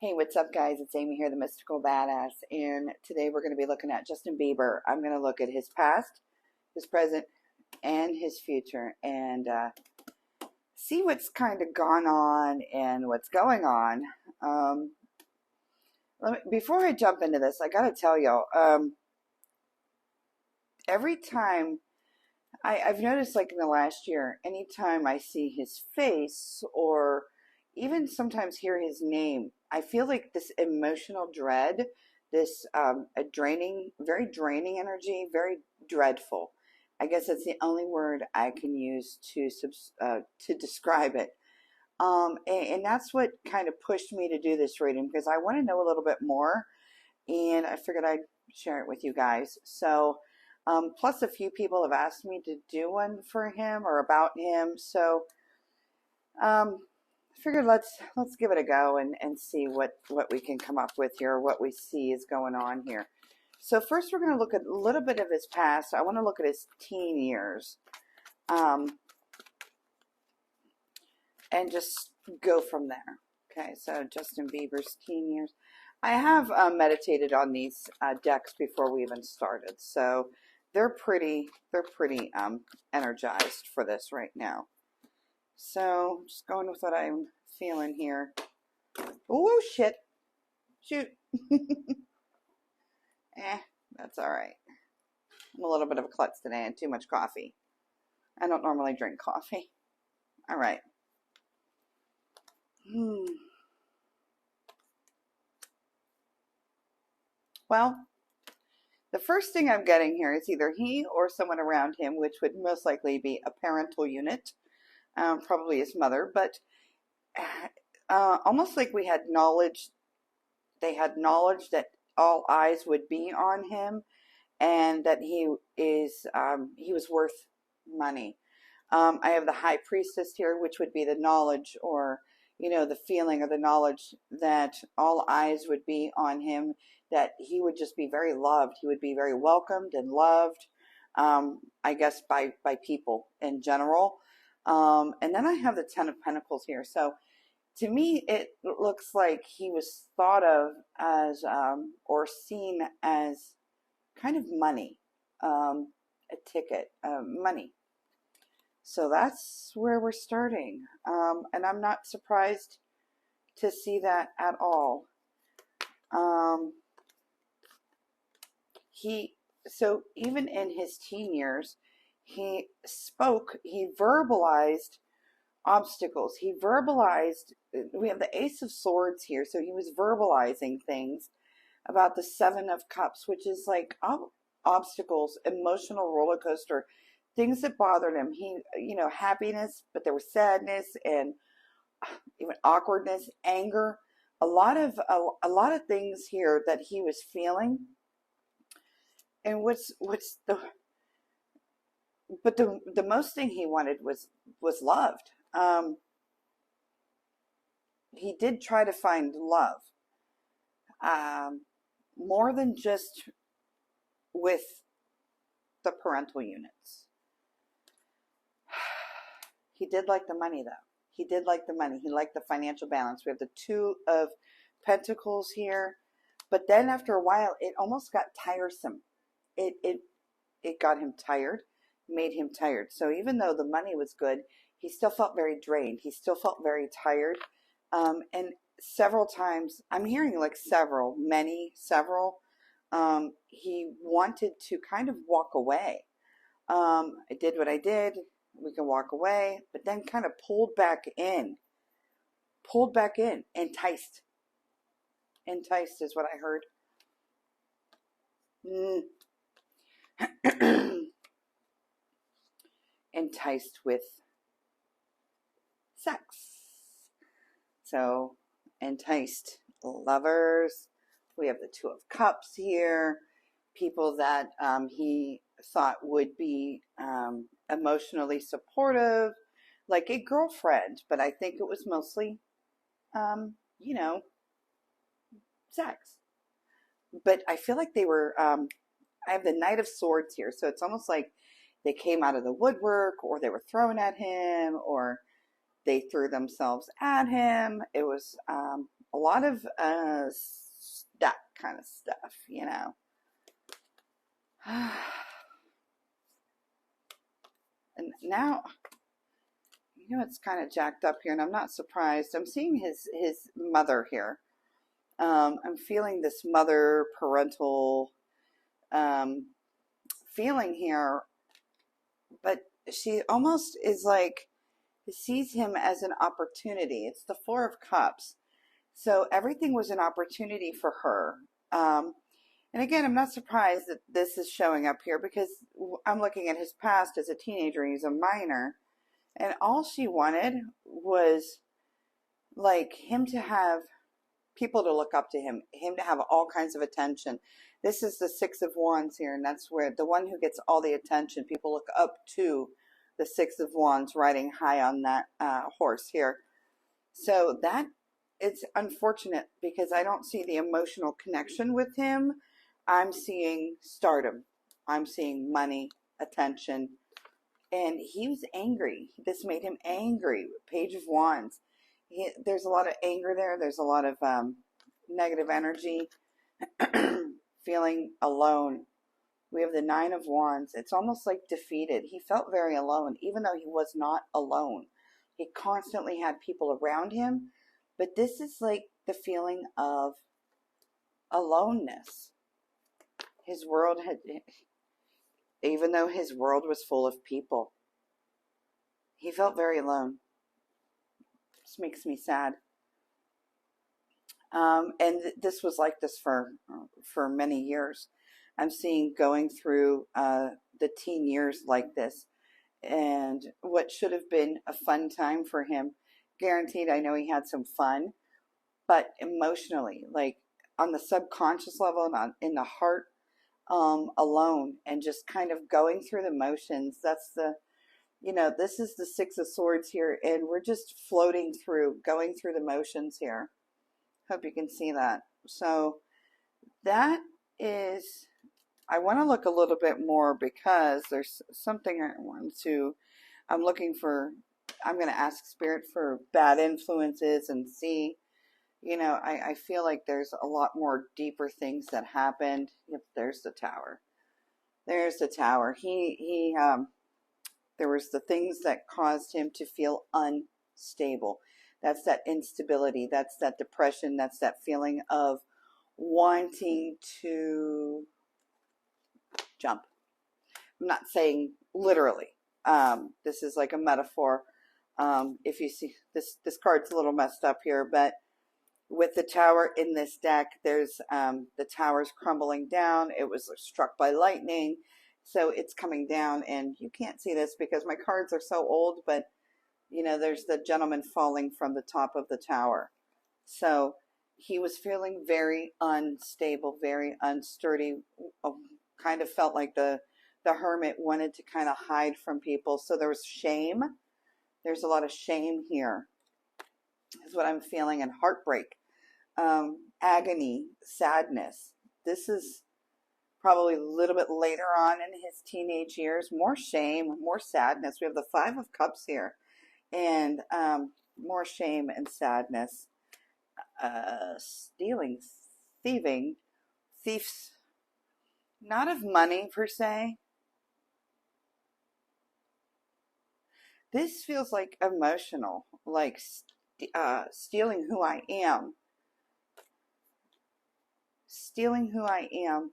Hey, what's up, guys? It's Amy here, the Mystical Badass, and today we're going to be looking at Justin Bieber. I'm going to look at his past, his present, and his future, and see what's kind of gone on and what's going on. Before I jump into this, I got to tell y'all, every time I've noticed, like in the last year, anytime I see his face or even sometimes hear his name, I feel like this emotional dread, this a draining, very draining energy, very dreadful. I guess that's the only word I can use to describe it. And that's what kind of pushed me to do this reading, because I want to know a little bit more, and I figured I'd share it with you guys. So, plus a few people have asked me to do one for him or about him. So, I figured let's give it a go and see what we can come up with here, what we see is going on here. So first we're going to look at a little bit of his past. I want to look at his teen years. And just go from there. Okay, so Justin Bieber's teen years. I have meditated on these decks before we even started, so they're pretty energized for this right now. So just going with what I'm feeling here. Oh shit! Shoot. That's all right. I'm a little bit of a klutz today and too much coffee. I don't normally drink coffee. All right. Well, the first thing I'm getting here is either he or someone around him, which would most likely be a parental unit, probably his mother, but almost like we had knowledge, they had knowledge that all eyes would be on him and that he was worth money. I have the high priestess here, which would be the knowledge, or the feeling or the knowledge that all eyes would be on him, that he would just be very loved. He would be very welcomed and loved, I guess, by people in general. And then I have the Ten of Pentacles here. So to me, it looks like he was thought of as, or seen as kind of money, a ticket, money. So that's where we're starting. And I'm not surprised to see that at all. So even in his teen years, he verbalized obstacles. He verbalized, we have the Ace of Swords here, so he was verbalizing things about the Seven of Cups, which is like obstacles, emotional roller coaster, things that bothered him. He, happiness, but there was sadness and even awkwardness, anger, a lot of things here that he was feeling. And the most thing he wanted was loved. He did try to find love, more than just with the parental units. He did like the money, though. He did like the money. He liked the financial balance. We have the Two of Pentacles here. But then after a while, it almost got tiresome. It got him tired, made him tired. So even though the money was good, he still felt very drained. He still felt very tired. And several times, I'm hearing like several, he wanted to kind of walk away. I did what I did. We can walk away, but then kind of pulled back in, enticed is what I heard. Enticed with sex. So enticed lovers. We have the Two of Cups here, people that he thought would be emotionally supportive, like a girlfriend, but I think it was mostly, sex. But I feel like they were, I have the Knight of Swords here, so it's almost like they came out of the woodwork, or they were thrown at him, or they threw themselves at him. It was a lot of that kind of stuff, you know. And now, you know, it's kind of jacked up here, and I'm not surprised. I'm seeing his mother here. I'm feeling this mother parental feeling here, but she almost is like sees him as an opportunity. It's the Four of Cups. So everything was an opportunity for her. And again, I'm not surprised that this is showing up here because I'm looking at his past as a teenager. He's a minor. And all she wanted was like him to have people to look up to him to have all kinds of attention. This is the Six of Wands here, and that's where the one who gets all the attention, people look up to the Six of Wands riding high on that horse here. So that it's unfortunate because I don't see the emotional connection with him. I'm seeing stardom. I'm seeing money, attention, and he was angry. This made him angry. Page of Wands. There's a lot of anger there. There's a lot of negative energy. Feeling alone. We have the Nine of Wands. It's almost like defeated. He felt very alone, even though he was not alone. He constantly had people around him. But this is like the feeling of aloneness. His world had, even though his world was full of people, he felt very alone. This makes me sad. And this was like this for many years. I'm seeing going through the teen years like this, and what should have been a fun time for him. Guaranteed, I know he had some fun, but emotionally, like on the subconscious level and in the heart, alone, and just kind of going through the motions. That's the, you know, this is the Six of Swords here, and we're just floating through, going through the motions here. Hope you can see that. So that is, I want to look a little bit more because there's something I want to, I'm looking for, I'm going to ask Spirit for bad influences and see, you know, I feel like there's a lot more deeper things that happened. Yep, there's the Tower. There's the Tower. There was the things that caused him to feel unstable. That's that instability. That's that depression. That's that feeling of wanting to jump. I'm not saying literally. This is like a metaphor. If you see this card's a little messed up here, but with the Tower in this deck, there's the Tower's crumbling down. It was struck by lightning, so it's coming down, and you can't see this because my cards are so old, but you know, there's the gentleman falling from the top of the tower. So he was feeling very unstable, very unsturdy, kind of felt like the hermit wanted to kind of hide from people. So there was shame. There's a lot of shame here is what I'm feeling, and heartbreak, agony, sadness. This is probably a little bit later on in his teenage years. More shame, more sadness. We have the Five of Cups here. And more shame and sadness, stealing, thieving, thieves, not of money per se. This feels like emotional, like stealing who I am. Stealing who I am.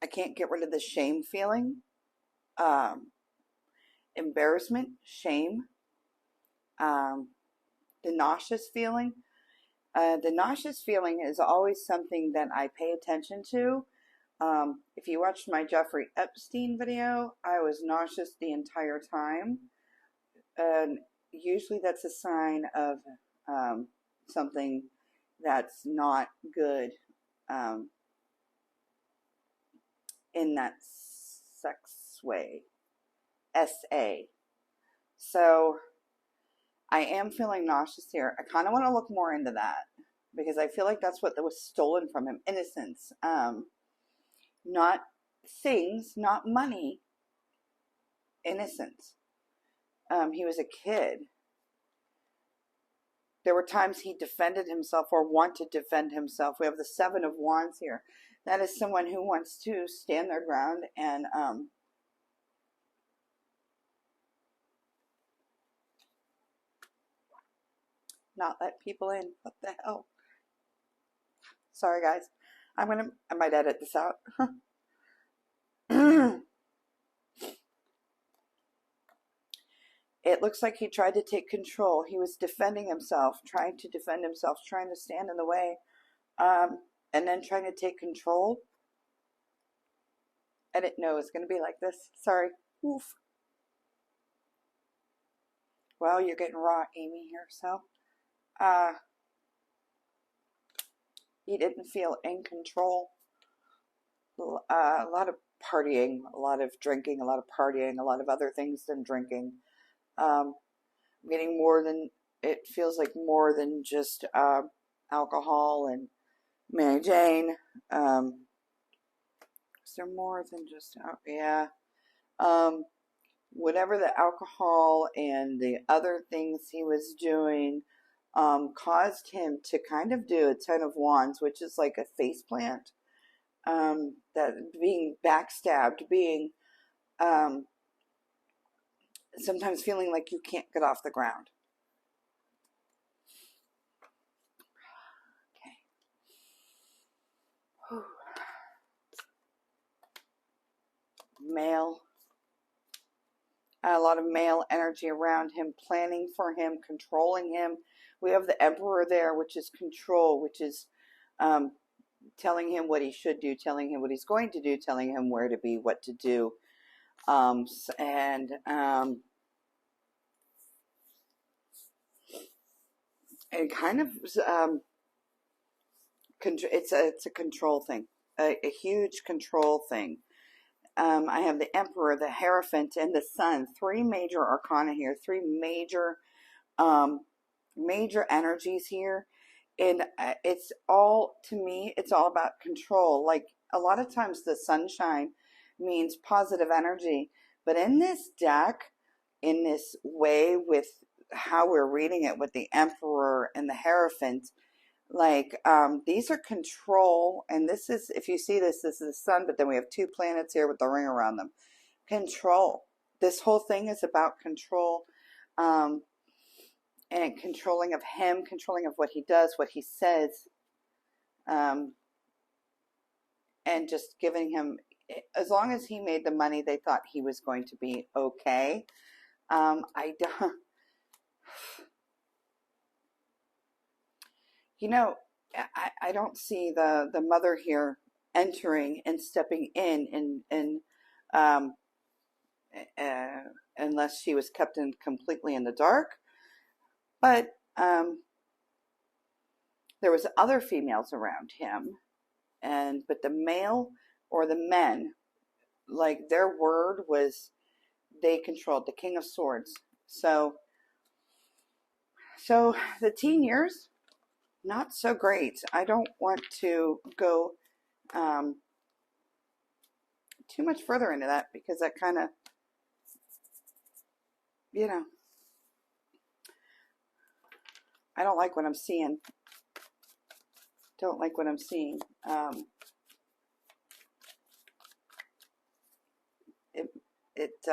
I can't get rid of the shame feeling, embarrassment, shame, the nauseous feeling. The nauseous feeling is always something that I pay attention to. If you watched my Jeffrey Epstein video, I was nauseous the entire time. And usually that's a sign of something that's not good. In that sex way, SA. So I am feeling nauseous here. I kind of want to look more into that because I feel like that's what was stolen from him. Innocence, not things, not money, innocence. He was a kid. There were times he defended himself or wanted to defend himself. We have the Seven of Wands here. That is someone who wants to stand their ground and not let people in. What the hell? Sorry, guys. I might edit this out. It looks like he tried to take control. He was defending himself, trying to defend himself, trying to stand in the way, and then trying to take control. I didn't know it was going to be like this. Sorry. Oof. Well, you're getting raw, Amy, here, so. He didn't feel in control. A lot of partying, a lot of drinking, a lot of partying, a lot of other things than drinking. Getting more than, it feels like more than just alcohol and Mary Jane. Is there more than just, yeah. Whatever the alcohol and the other things he was doing caused him to kind of do a Ten of Wands, which is like a face plant. That being backstabbed, being sometimes feeling like you can't get off the ground. Okay. Male. A lot of male energy around him, planning for him, controlling him. We have the Emperor there, which is control, which is telling him what he should do, telling him what he's going to do, telling him where to be, what to do. And kind of it's a control thing, a huge control thing. I have the Emperor, the Hierophant, and the Sun. Three major arcana here. Three major major energies here. And it's all, to me, it's all about control. Like, a lot of times the sunshine means positive energy. But in this deck, in this way, with how we're reading it with the Emperor and the Hierophant, like, these are control. And this is, if you see this, this is the sun, but then we have two planets here with the ring around them. Control. This whole thing is about control. And controlling of him, controlling of what he does, what he says, and just giving him, as long as he made the money, they thought he was going to be okay. I don't, you know, I don't see the mother here entering and stepping in and unless she was kept in completely in the dark. But there was other females around him, but the male or the men, like, their word was, they controlled the King of Swords. So the teen years, not so great. I don't want to go too much further into that, because that kind of, you know, I don't like what I'm seeing. Don't like what I'm seeing. It's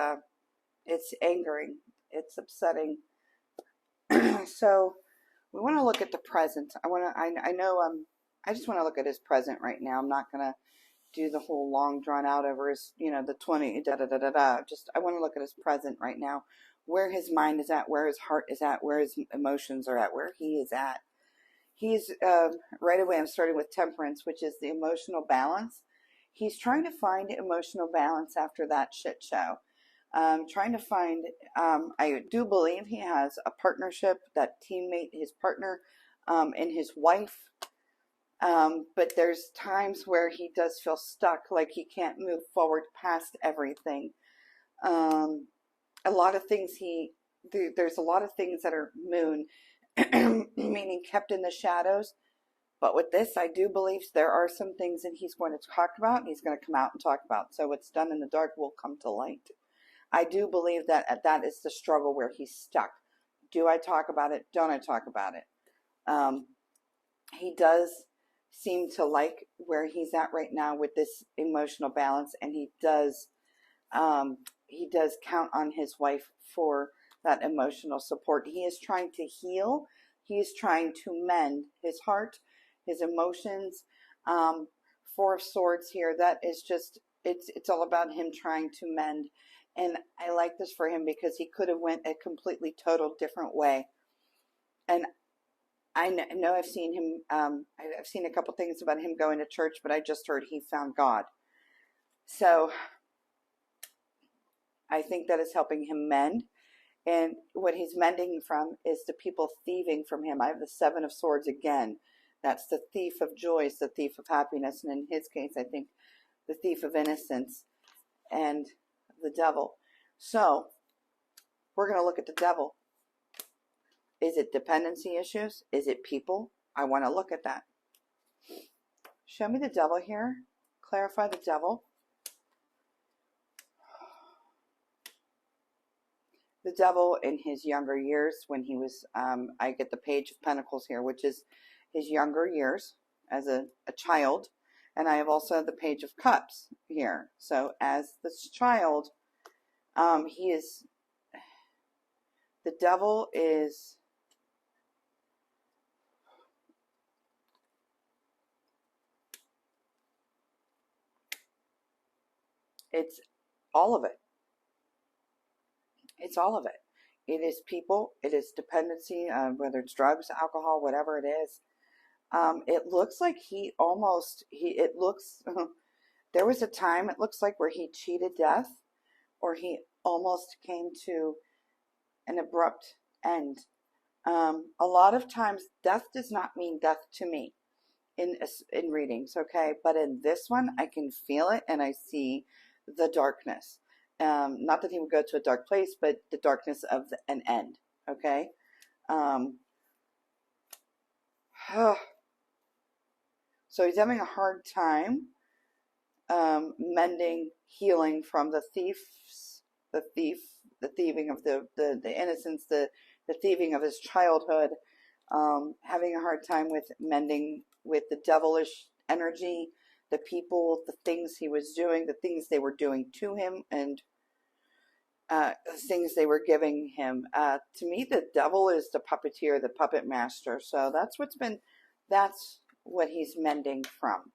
angering. It's upsetting. So we want to look at the present. I just want to look at his present right now. I'm not going to do the whole long drawn out over his, the 20, I want to look at his present right now. Where his mind is at, where his heart is at, where his emotions are at, where he is at. He's, right away, I'm starting with Temperance, which is the emotional balance. He's trying to find emotional balance after that shit show. Trying to find, I do believe he has a partnership, that teammate, his partner, and his wife. But there's times where he does feel stuck, like he can't move forward past everything. A lot of things there's a lot of things that are moon, meaning kept in the shadows. But with this, I do believe there are some things that he's going to talk about, and he's going to come out and talk about. So what's done in the dark will come to light. I do believe that that is the struggle where he's stuck. Do I talk about it? Don't I talk about it? He does seem to like where he's at right now with this emotional balance, and he does count on his wife for that emotional support. He is trying to heal. He is trying to mend his heart, his emotions. Four of Swords here. That is just, it's all about him trying to mend. And I like this for him because he could have went a completely total different way. And I know I've seen him, I've seen a couple things about him going to church, but I just heard he found God. So I think that is helping him mend. And what he's mending from is the people thieving from him. I have the Seven of Swords again. That's the thief of joy, it's the thief of happiness. And in his case, I think the thief of innocence and the devil. So we're going to look at the devil. Is it dependency issues? Is it people? I want to look at that. Show me the devil here. Clarify the devil. The devil in his younger years when he was, I get the Page of Pentacles here, which is his younger years as a child. And I have also the Page of Cups here. So as this child, he is, the devil is, it's all of it. It's all of it. It is people. It is dependency, whether it's drugs, alcohol, whatever it is. It looks like it looks, there was a time, it looks like, where he cheated death, or he almost came to an abrupt end. A lot of times, death does not mean death to me in readings, okay? But in this one, I can feel it, and I see the darkness. Not that he would go to a dark place, but the darkness of an end, okay? So he's having a hard time mending, healing from the thieving of the innocence, the thieving of his childhood, having a hard time with mending with the devilish energy, the people, the things he was doing, the things they were doing to him, and the things they were giving him. To me, the devil is the puppeteer, the puppet master. So that's what he's mending from.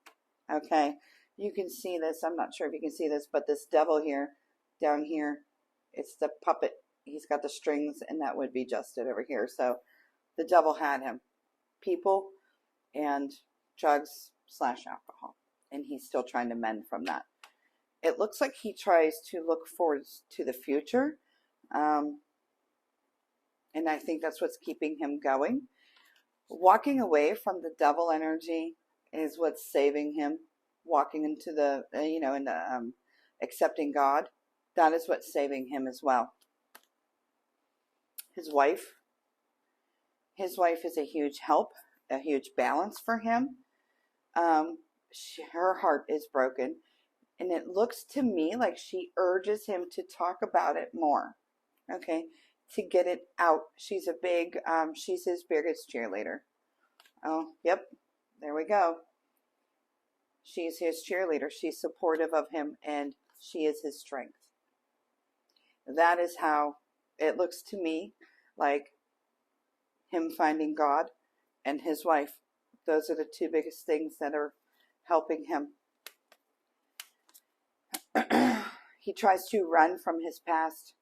Okay, you can see this. I'm not sure if you can see this, but this devil here, down here, it's the puppet. He's got the strings, and that would be just it over here. So the devil had him. People and drugs / alcohol. And he's still trying to mend from that. It looks like he tries to look forward to the future. And I think that's what's keeping him going. Walking away from the devil energy is what's saving him. Walking into the, accepting God. That is what's saving him as well. His wife is a huge help, a huge balance for him. Her heart is broken. And it looks to me like she urges him to talk about it more. Okay. To get it out. She's she's his biggest cheerleader. Oh, yep. There we go. She's his cheerleader. She's supportive of him, and she is his strength. That is how it looks to me like him finding God and his wife. Those are the two biggest things that are helping him. He tries to run from his past.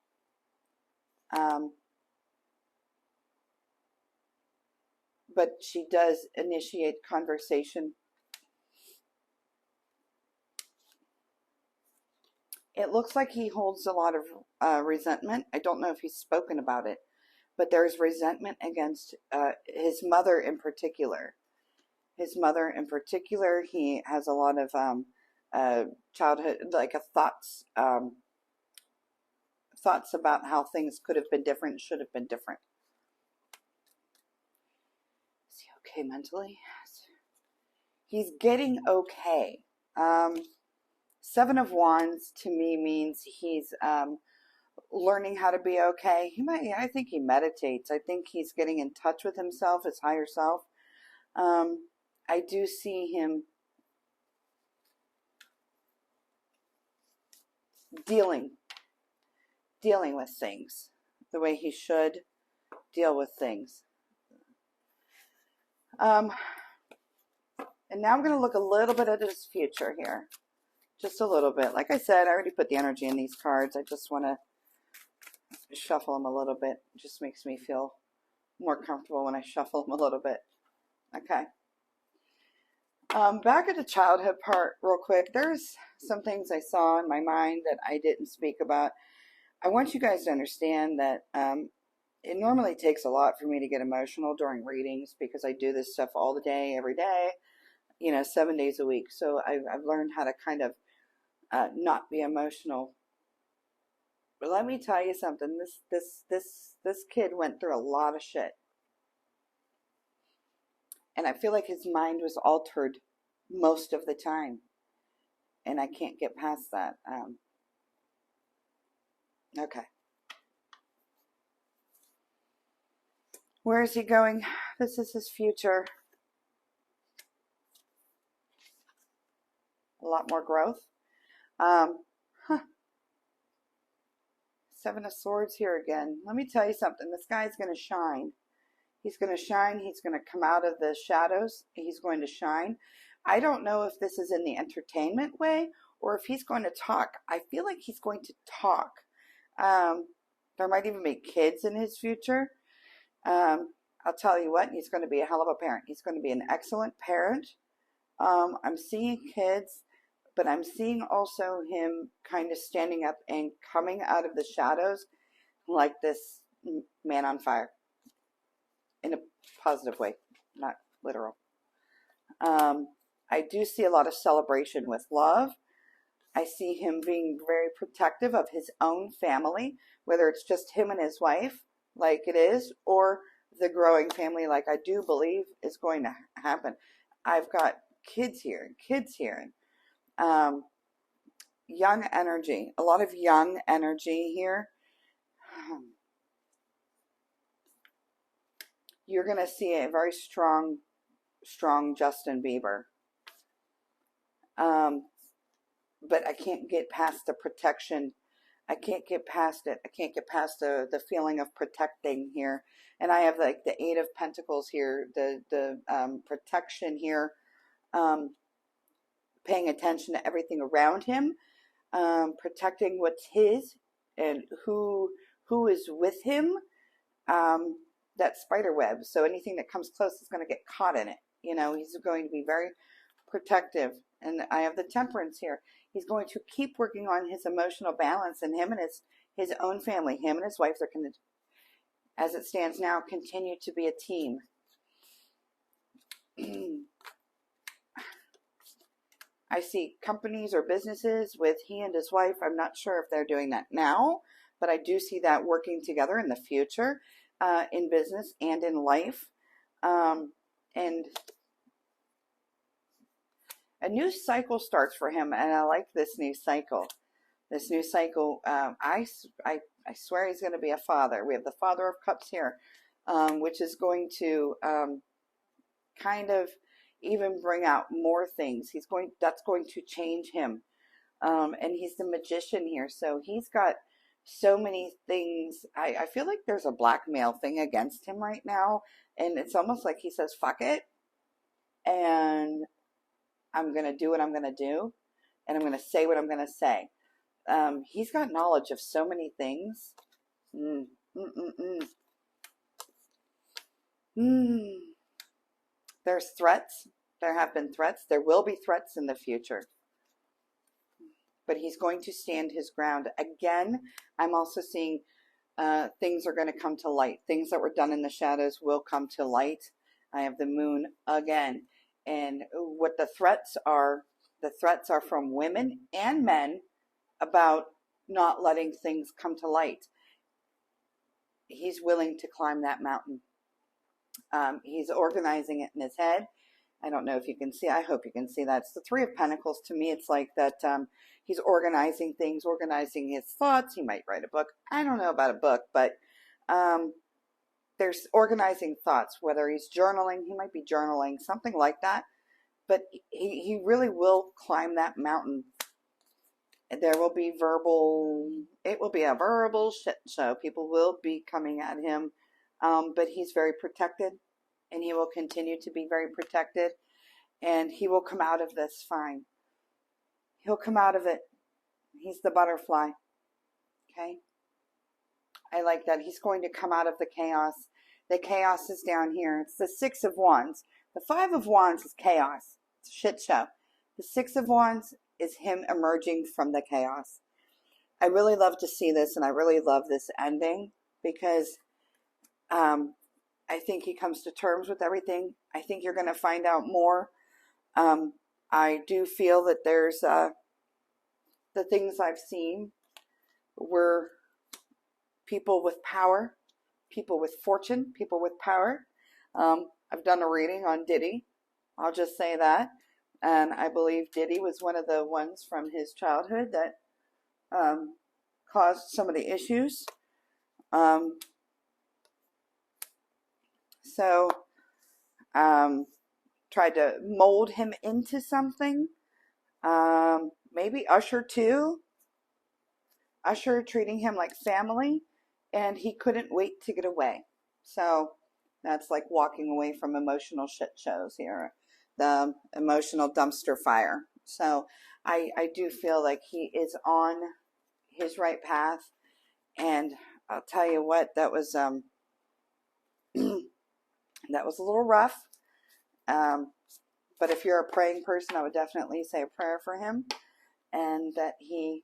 But she does initiate conversation. It looks like he holds a lot of resentment. I don't know if he's spoken about it, but there's resentment against his mother in particular. His mother in particular, he has a lot of childhood, like thoughts about how things could have been different, should have been different. Is he okay mentally? He's getting okay. Seven of Wands to me means he's learning how to be okay. I think he meditates. I think he's getting in touch with himself, his higher self. I do see him dealing with things the way he should deal with things. And now I'm going to look a little bit at his future here. Just a little bit. Like I said, I already put the energy in these cards. I just want to shuffle them a little bit. It just makes me feel more comfortable when I shuffle them a little bit. Okay. Back at the childhood part real quick. There's some things I saw in my mind that I didn't speak about. I want you guys to understand that it normally takes a lot for me to get emotional during readings because I do this stuff all the day, every day, 7 days a week. So I've learned how to kind of not be emotional. But let me tell you something. This kid went through a lot of shit. And I feel like his mind was altered most of the time. And I can't get past that. Okay. Where is he going? This is his future. A lot more growth. Seven of Swords here again. Let me tell you something. This guy's going to shine. He's going to shine. He's going to come out of the shadows. He's going to shine. I don't know if this is in the entertainment way or if he's going to talk. I feel like he's going to talk. There might even be kids in his future. I'll tell you what, he's going to be a hell of a parent. He's going to be an excellent parent. I'm seeing kids, but I'm seeing also him kind of standing up and coming out of the shadows like this man on fire. In a positive way, not literal. I do see a lot of celebration with love. I see him being very protective of his own family, whether it's just him and his wife, like it is, or the growing family, like I do believe is going to happen. I've got kids here. Young energy, a lot of young energy here. You're going to see a very strong Justin Bieber. But I can't get past the protection. I can't get past it. I can't get past the feeling of protecting here. And I have like the Eight of Pentacles here, the protection here, paying attention to everything around him, protecting what's his and who is with him. That spider web. So anything that comes close is going to get caught in it. He's going to be very protective. And I have the Temperance here. He's going to keep working on his emotional balance, and him and his own family, him and his wife, they're going to, as it stands now, continue to be a team. I see companies or businesses with he and his wife. I'm not sure if they're doing that now, but I do see that working together in the future. In business and in life, and a new cycle starts for him, and I like this new cycle. I swear he's going to be a father. We have the Father of Cups here, which is going to kind of even bring out more things. That's going to change him, and he's the Magician here, so he's got so many things. I feel like there's a blackmail thing against him right now, and it's almost like he says fuck it, and I'm gonna do what I'm gonna do, and I'm gonna say what I'm gonna say. He's got knowledge of so many things. There's threats. There have been threats. There will be threats in the future, but he's going to stand his ground. Again, I'm also seeing things are going to come to light. Things that were done in the shadows will come to light. I have the Moon again. And what the threats are from women and men about not letting things come to light. He's willing to climb that mountain. He's organizing it in his head. I don't know if you can see. I hope you can see that. It's the Three of Pentacles. To me, it's like that he's organizing things, organizing his thoughts. He might write a book. I don't know about a book, but there's organizing thoughts, whether he's journaling. He might be journaling, something like that. But he really will climb that mountain. There will be it will be a verbal shit show. People will be coming at him, but he's very protected, and he will continue to be very protected, and he will come out of this fine. He'll come out of it. He's the butterfly. Okay? I like that. He's going to come out of the chaos. The chaos is down here. It's the Six of Wands. The Five of Wands is chaos. It's a shit show. The Six of Wands is him emerging from the chaos. I really love to see this, and I really love this ending, because I think he comes to terms with everything. I think you're going to find out more. I do feel that there's the things I've seen were people with power, people with fortune, people with power. I've done a reading on Diddy. I'll just say that. And I believe Diddy was one of the ones from his childhood that caused some of the issues. Tried to mold him into something. Maybe Usher too. Usher treating him like family, and he couldn't wait to get away. So that's like walking away from emotional shit shows here. The emotional dumpster fire. So I do feel like he is on his right path, and I'll tell you what, that was that was a little rough. But if you're a praying person, I would definitely say a prayer for him, and that he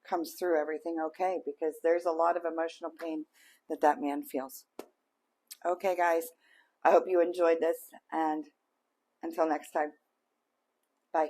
comes through everything okay, because there's a lot of emotional pain that man feels. Okay, guys, I hope you enjoyed this, and until next time, bye.